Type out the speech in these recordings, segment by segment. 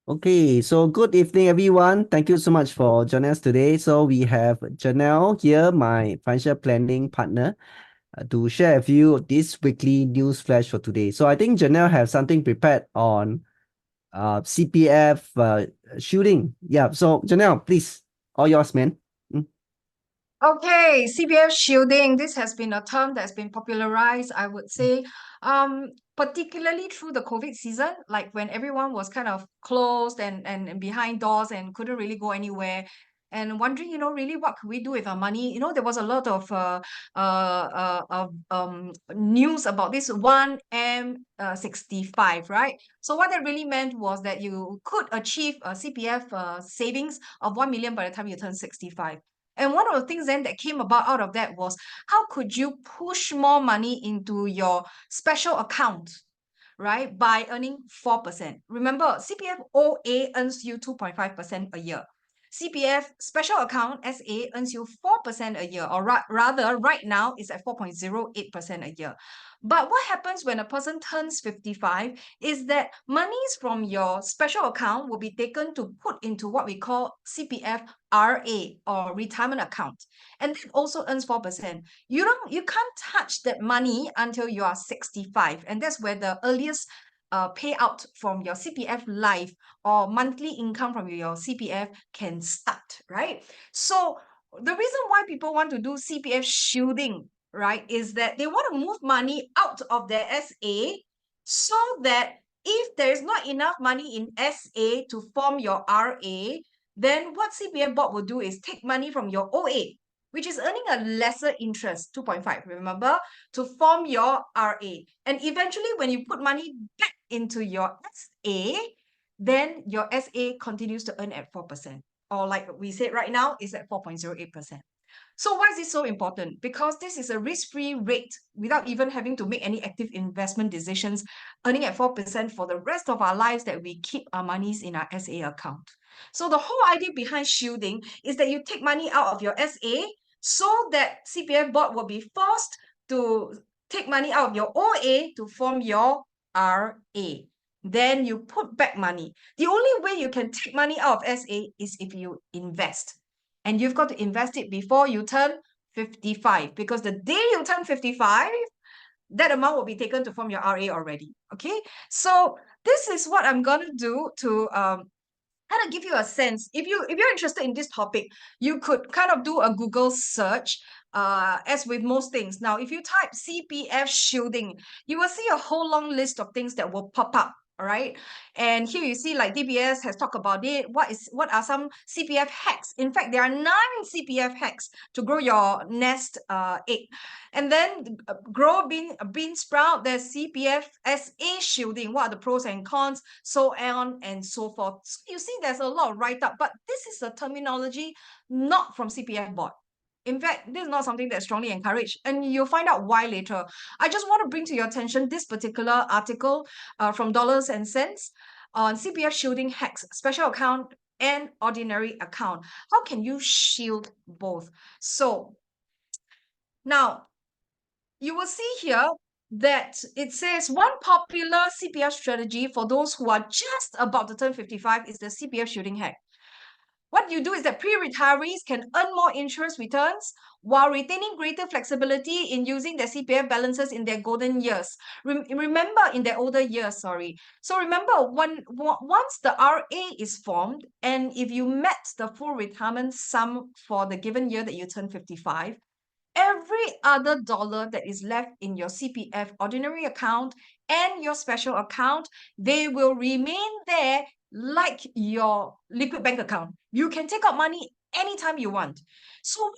Okay, so good evening, everyone. Thank you so much for joining us today. So we have Janelle here, my financial planning partner, to share with you this weekly news flash for today. So I think Janelle has something prepared on CPF shooting. Yeah, so Janelle, please, all yours, man. Mm. Okay, CPF shielding. This has been a term that's been popularized, I would say, particularly through the COVID season, like when everyone was kind of closed and behind doors and couldn't really go anywhere. And wondering, really what could we do with our money? There was a lot of news about this 1M 65, right? So what that really meant was that you could achieve a CPF savings of 1 million by the time you turn 65. And one of the things then that came about out of that was how could you push more money into your special account, right? By earning 4%. Remember, CPF OA earns you 2.5% a year. CPF special account SA earns you 4% a year, or rather, right now it's at 4.08% a year. But what happens when a person turns 55 is that monies from your special account will be taken to put into what we call CPF RA or retirement account. And that also earns 4%. You can't touch that money until you are 65. And that's where the earliest payout from your CPF life or monthly income from your CPF can start, right? So the reason why people want to do CPF shielding, right, is that they want to move money out of their SA so that if there is not enough money in SA to form your RA, then what CPF board will do is take money from your OA, which is earning a lesser interest, 2.5, remember, to form your RA. And eventually, when you put money back into your SA, then your SA continues to earn at 4%. Or like we said right now, is at 4.08%. So why is this so important? Because this is a risk-free rate without even having to make any active investment decisions, earning at 4% for the rest of our lives that we keep our monies in our SA account. So the whole idea behind shielding is that you take money out of your SA so that CPF board will be forced to take money out of your OA to form your RA. Then you put back money. The only way you can take money out of SA is if you invest. And you've got to invest it before you turn 55, because the day you turn 55, that amount will be taken to form your RA already. Okay. So this is what I'm going to do to kind of give you a sense. If you're interested in this topic, you could kind of do a Google search. As with most things. Now, if you type CPF shielding, you will see a whole long list of things that will pop up. All right. And here you see like DBS has talked about it. What are some CPF hacks? In fact, there are 9 CPF hacks to grow your nest egg. And then grow bean sprout, there's CPF SA shielding. What are the pros and cons? So on and so forth. So you see, there's a lot of write-up, but this is a terminology not from CPF board. In fact, this is not something that's strongly encouraged, and you'll find out why later. I just want to bring to your attention this particular article from Dollars and Cents on CPF shielding hacks, special account and ordinary account. How can you shield both? So now you will see here that it says one popular CPF strategy for those who are just about to turn 55 is the CPF shielding hack. What you do is that pre-retirees can earn more insurance returns while retaining greater flexibility in using their CPF balances in their golden years. Remember, in their older years, sorry. So remember, once the RA is formed, and if you met the full retirement sum for the given year that you turn 55, every other dollar that is left in your CPF ordinary account and your special account, they will remain there like your liquid bank account. You can take out money anytime you want. So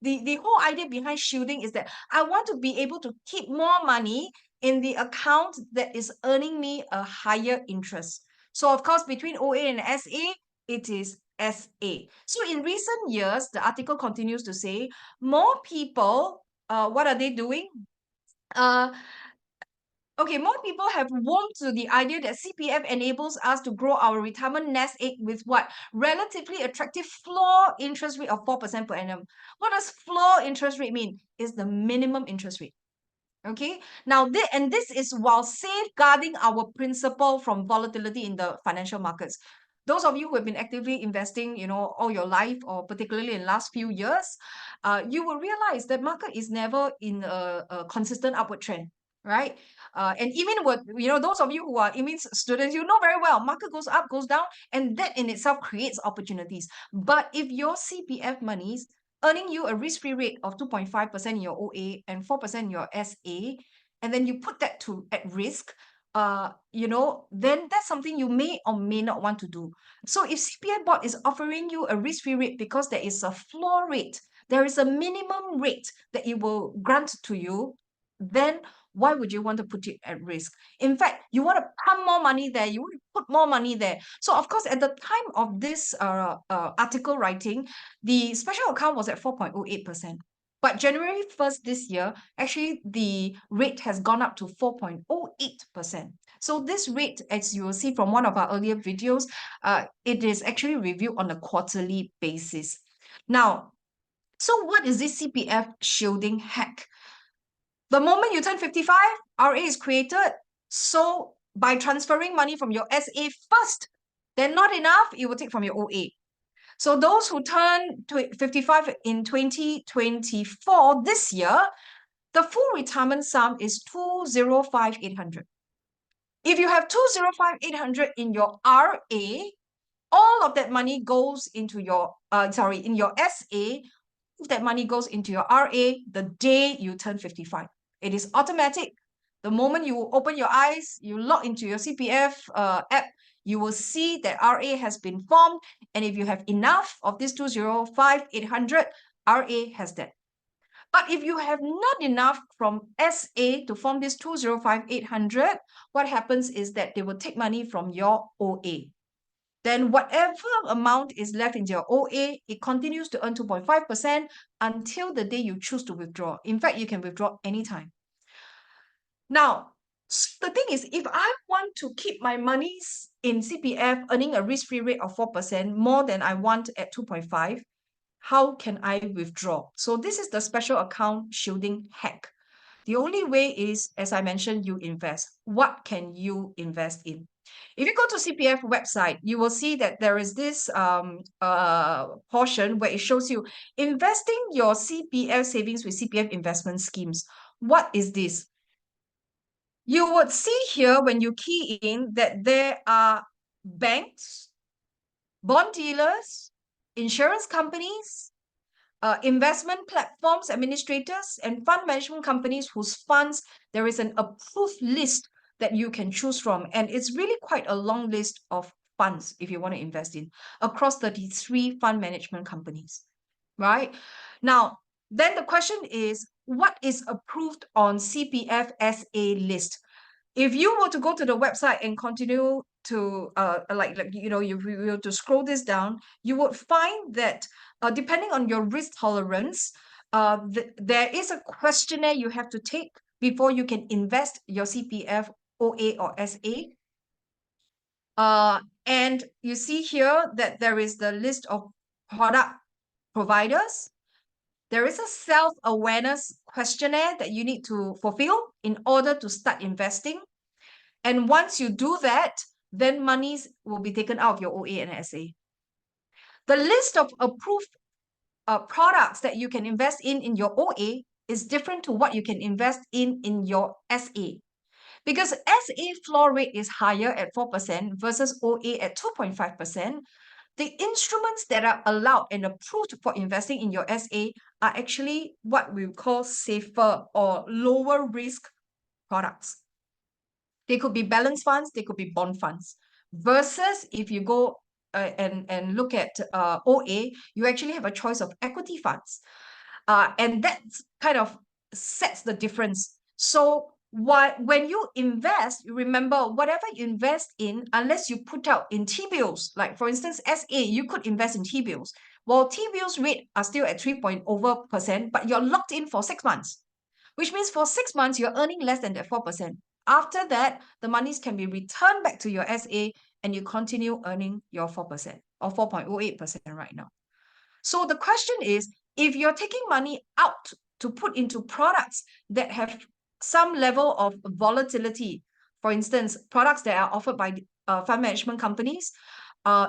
the whole idea behind shielding is that I want to be able to keep more money in the account that is earning me a higher interest. So of course, between OA and SA, it is SA. So in recent years, the article continues to say, more people, what are they doing? Uh, Okay, more people have warmed to the idea that CPF enables us to grow our retirement nest egg with what? Relatively attractive floor interest rate of 4% per annum. What does floor interest rate mean? Is the minimum interest rate. Okay. Now, this is while safeguarding our principal from volatility in the financial markets. Those of you who have been actively investing, all your life, or particularly in last few years, you will realize that market is never in a consistent upward trend, right? And even with, those of you who are immense students, you know very well, market goes up, goes down, and that in itself creates opportunities. But if your CPF monies earning you a risk-free rate of 2.5% in your OA and 4% in your SA, and then you put that at risk, then that's something you may or may not want to do. So if CPF board is offering you a risk-free rate because there is a floor rate, there is a minimum rate that it will grant to you, then why would you want to put it at risk? In fact, you want to pump more money there, you want to put more money there. So of course, at the time of this article writing, the special account was at 4.08%. But January 1st this year, actually, the rate has gone up to 4.08%. So this rate, as you will see from one of our earlier videos, it is actually reviewed on a quarterly basis. Now, so what is this CPF shielding hack? The moment you turn 55, RA is created. So by transferring money from your SA first, then not enough, it will take from your OA. So those who turn 55 in 2024 this year, the full retirement sum is 205,800. If you have 205,800 in your RA, all of that money goes into your, in your SA, that money goes into your RA the day you turn 55. It is automatic. The moment you open your eyes, you log into your CPF app, you will see that RA has been formed. And if you have enough of this 205,800, RA has that. But if you have not enough from SA to form this 205,800, what happens is that they will take money from your OA. Then whatever amount is left in your OA, it continues to earn 2.5% until the day you choose to withdraw. In fact, you can withdraw anytime. Now, the thing is, if I want to keep my monies in CPF earning a risk-free rate of 4% more than I want at 2.5, how can I withdraw? So this is the special account shielding hack. The only way is, as I mentioned, you invest. What can you invest in? If you go to CPF website, you will see that there is this portion where it shows you investing your CPF savings with CPF investment schemes. What is this? You would see here when you key in that there are banks, bond dealers, insurance companies, investment platforms, administrators, and fund management companies whose funds there is an approved list that you can choose from. And it's really quite a long list of funds if you want to invest in across 33 fund management companies, right? Now, then the question is, what is approved on CPF SA list? If you were to go to the website and continue to you were to scroll this down, you would find that depending on your risk tolerance, there is a questionnaire you have to take before you can invest your CPF OA or SA. And you see here that there is the list of product providers. There is a self-awareness questionnaire that you need to fulfill in order to start investing. And once you do that, then monies will be taken out of your OA and SA. The list of approved products that you can invest in your OA is different to what you can invest in your SA. Because SA floor rate is higher at 4% versus OA at 2.5%, the instruments that are allowed and approved for investing in your SA are actually what we call safer or lower risk products. They could be balance funds, they could be bond funds. Versus if you go and look at OA, you actually have a choice of equity funds. And that kind of sets the difference. So when you invest, you remember whatever you invest in, unless you put out in T-bills, like for instance, SA, you could invest in T-bills. While T-bills rate are still at 3%, but you're locked in for 6 months, which means for 6 months, you're earning less than that 4%. After that, the monies can be returned back to your SA and you continue earning your 4% or 4.08% right now. So the question is, if you're taking money out to put into products that have some level of volatility. For instance, products that are offered by fund management companies,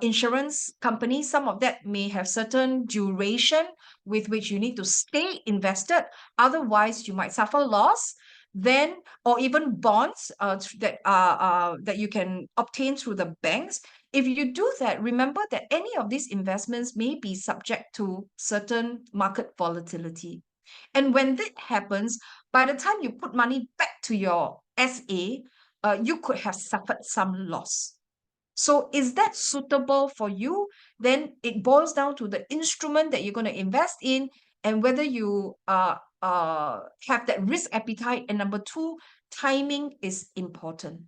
insurance companies, some of that may have certain duration with which you need to stay invested. Otherwise, you might suffer loss. Then, or even bonds that you can obtain through the banks. If you do that, remember that any of these investments may be subject to certain market volatility. And when that happens, by the time you put money back to your SA, you could have suffered some loss. So is that suitable for you? Then it boils down to the instrument that you're going to invest in and whether you have that risk appetite. And number two, timing is important.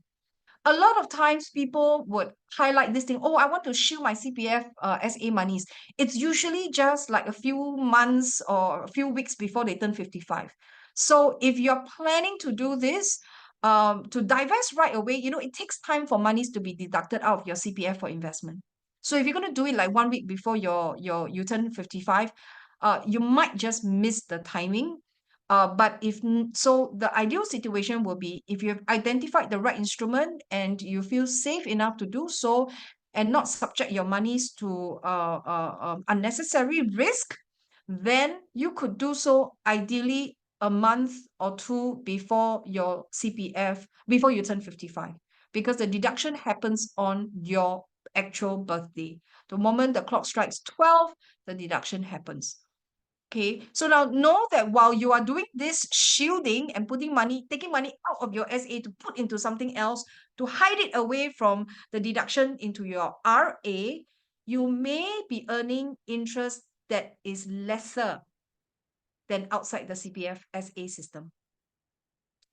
A lot of times people would highlight this thing, oh, I want to shield my CPF SA monies. It's usually just like a few months or a few weeks before they turn 55. So if you're planning to do this, to divest right away, it takes time for monies to be deducted out of your CPF for investment. So if you're going to do it like 1 week before you turn 55, you might just miss the timing. But so the ideal situation will be if you have identified the right instrument and you feel safe enough to do so and not subject your monies to unnecessary risk, then you could do so ideally a month or two before your CPF, before you turn 55, because the deduction happens on your actual birthday. The moment the clock strikes 12, the deduction happens. Okay, so now know that while you are doing this shielding and taking money out of your SA to put into something else to hide it away from the deduction into your RA, you may be earning interest that is lesser than outside the CPF SA system.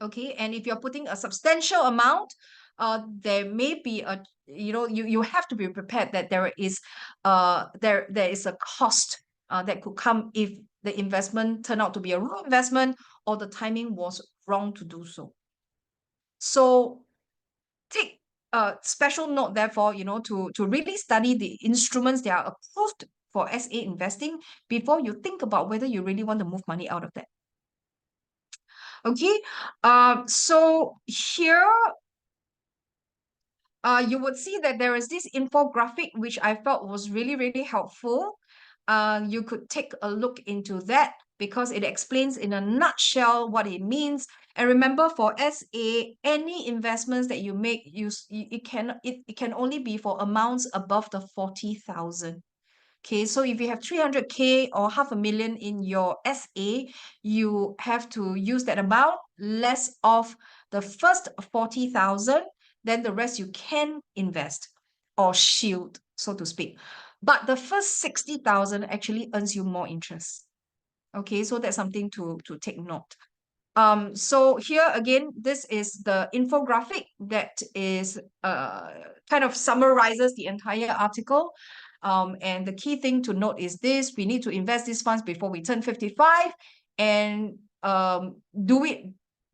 Okay, and if you're putting a substantial amount, there may be you have to be prepared that there is a cost that could come if the investment turned out to be a wrong investment or the timing was wrong to do so. So take a special note, therefore, to really study the instruments that are approved for SA investing before you think about whether you really want to move money out of that. Okay, so here you would see that there is this infographic which I felt was really, really helpful. You could take a look into that because it explains in a nutshell what it means. And remember, for SA, any investments that you make, it can only be for amounts above the 40,000. Okay, so if you have 300K or 500,000 in your SA, you have to use that amount, less of the first 40,000, then the rest you can invest or shield, so to speak. But the first 60,000 actually earns you more interest. Okay, so that's something to take note. So here again, this is the infographic that is kind of summarizes the entire article. And the key thing to note is this: we need to invest these funds before we turn 55 and do it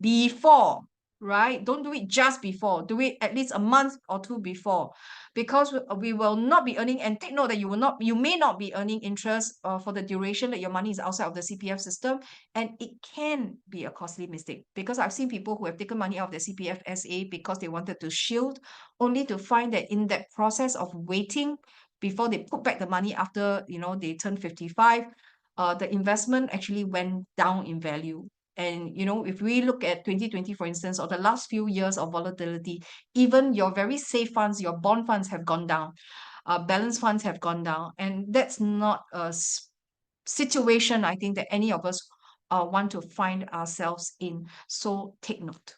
before, right? Don't do it just before. Do it at least a month or two before, because we will not be earning. And take note that you may not be earning interest for the duration that your money is outside of the CPF system, and it can be a costly mistake because I've seen people who have taken money out of their CPF SA because they wanted to shield, only to find that in that process of waiting before they put back the money after they turn 55, the investment actually went down in value. And if we look at 2020, for instance, or the last few years of volatility, even your very safe funds, your bond funds have gone down, balance funds have gone down, and that's not a situation I think that any of us want to find ourselves in. So take note.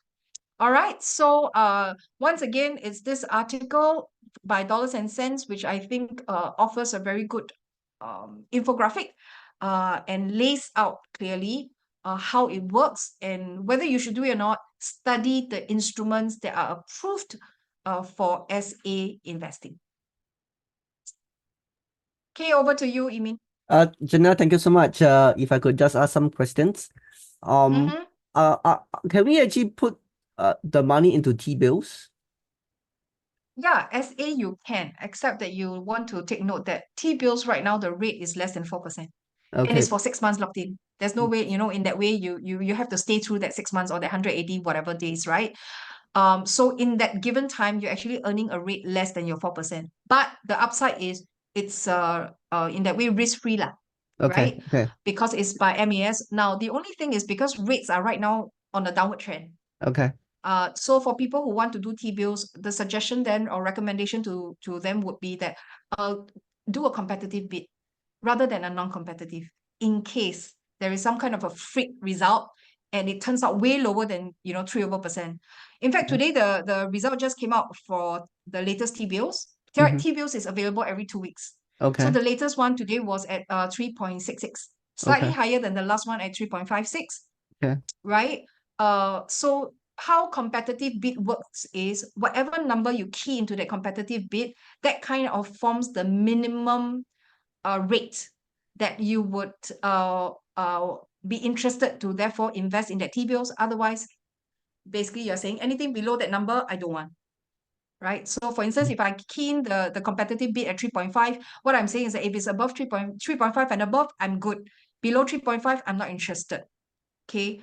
All right, so once again, it's this article by Dollars and Cents, which I think offers a very good infographic and lays out clearly how it works and whether you should do it or not. Study the instruments that are approved for SA investing. Okay, over to you, Imin. Janelle, thank you so much. If I could just ask some questions. Um, Mm-hmm. can we actually put the money into T-bills? Yeah, SA you can, except that you want to take note that T-bills right now, the rate is less than 4%. And Okay. it's for 6 months locked in. There's no way, in that way you have to stay through that 6 months or the 180 whatever days, right? So in that given time, you're actually earning a rate less than your 4%. But the upside is it's in that way risk-free lah, Okay. right? Okay. Because it's by MAS. Now, the only thing is because rates are right now on a downward trend. Okay. So for people who want to do T-bills, the suggestion then or recommendation to them would be that do a competitive bid rather than a non-competitive in case there is some kind of a freak result and it turns out way lower than 3%. In fact, Okay. today the result just came out for the latest T-bills. T-bills is available every 2 weeks. So Okay. the latest one today was at 3.66, slightly Okay. higher than the last one at 3.56, Okay. right? So how competitive bid works is whatever number you key into that competitive bid, that kind of forms the minimum rate that you would be interested to therefore invest in that T-bills. Otherwise, basically you're saying anything below that number, I don't want. Right. So for instance, if I key in the competitive bid at 3.5, what I'm saying is that if it's above 3.5 and above, I'm good. Below 3.5, I'm not interested. Okay.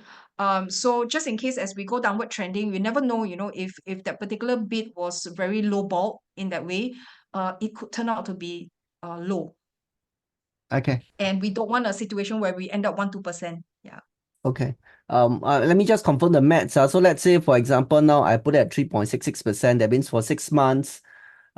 So just in case as we go downward trending, we never know, if that particular bid was very low ball in that way, it could turn out to be low. Okay. And we don't want a situation where we end up 1-2%. Yeah. Okay. Let me just confirm the maths. So let's say, for example, now I put it at 3.66%. That means for 6 months,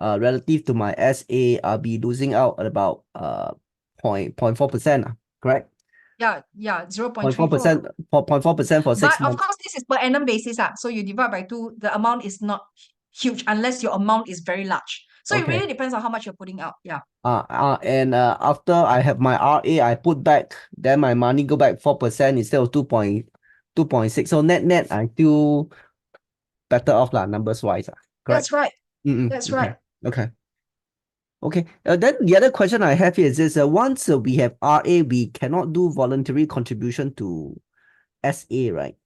relative to my SA, I'll be losing out at about 0.4%, correct? Yeah, 0.34. 0.4%, 0.4% for 6 But of months. course, this is per annum basis. So you divide by 2, the amount is not huge unless your amount is very large. So it Okay. really depends on how much you're putting out. Yeah. And after I have my RA, I put back, then my money go back 4% instead of 2.6. So net, I still better off lah, numbers wise. Correct? That's right. That's Okay. right. Okay. Okay. Then the other question I have here is this: once we have RA, we cannot do voluntary contribution to SA, right?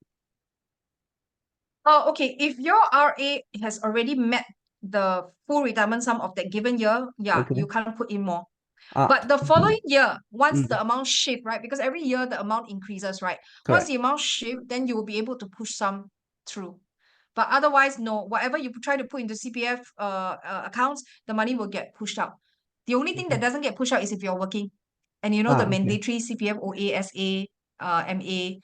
Oh, okay. If your RA has already met the full retirement sum of that given year, yeah, Okay. you can't put in more. Ah, But the following year, once mm, the amount shift, right? Because every year the amount increases, right? Once correct. the amount shift, then you will be able to push some through. But otherwise, no. Whatever you try to put into CPF accounts, the money will get pushed out. The only thing that doesn't get pushed out is if you're working, and the Okay. mandatory CPF, OA, SA, MA,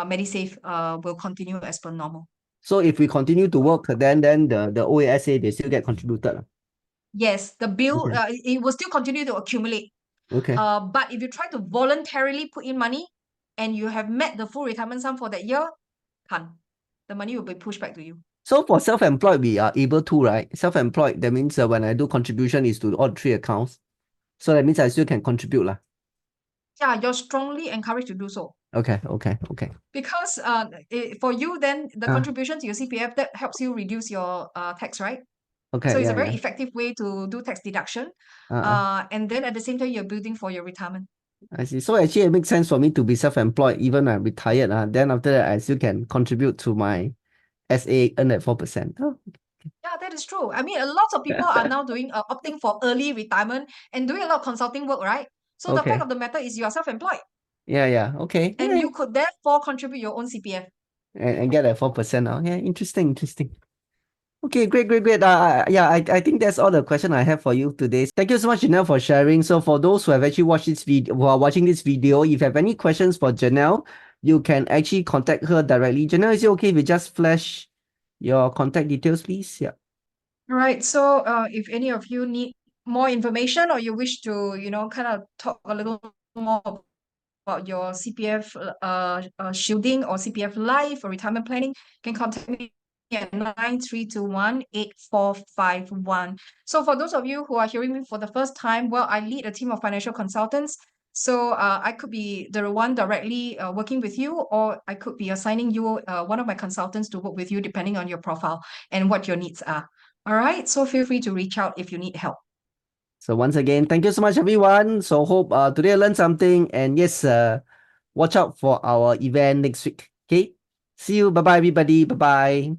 Medisave will continue as per normal. So if we continue to work, then the OASA, they still get contributed lah. Yes, the bill Okay. it will still continue to accumulate. Okay. But if you try to voluntarily put in money and you have met the full retirement sum for that year, can't. The money will be pushed back to you. So for self-employed, we are able to, right? Self-employed, that means when I do contribution is to all three accounts. So that means I still can contribute lah. Yeah, you're strongly encouraged to do so. Okay. Because for you, then the Ah, contribution to your CPF, that helps you reduce your tax, right? okay. So it's a Yeah. very effective way to do tax deduction. Uh, And then at the same time, you're building for your retirement. I see. So actually, it makes sense for me to be self-employed, even when I'm retired. Then after that, I still can contribute to my SA, earn at 4%. Oh, Yeah, that is true. I mean, a lot of people are now doing opting for early retirement and doing a lot of consulting work, right? So the fact okay. of the matter is you are self-employed Yeah. Okay. and Yeah. you could therefore contribute your own CPF. And get at 4% now. Yeah, interesting. Okay, great. Yeah, I think that's all the question I have for you today. Thank you so much, Janelle, for sharing. So for those who have actually watched this video, who are watching this video, if you have any questions for Janelle, you can actually contact her directly. Janelle, is it okay if you just flash your contact details, please? Yeah. All right. So if any of you need more information or you wish to, kind of talk a little more about your CPF shielding or CPF life or retirement planning, you can contact me at 9321-8451. So for those of you who are hearing me for the first time, well, I lead a team of financial consultants. So I could be the one directly working with you, or I could be assigning you one of my consultants to work with you depending on your profile and what your needs are. All right. So feel free to reach out if you need help. So once again, thank you so much, everyone. So hope today I learned something. And yes, watch out for our event next week. Okay. See you. Bye-bye, everybody. Bye-bye.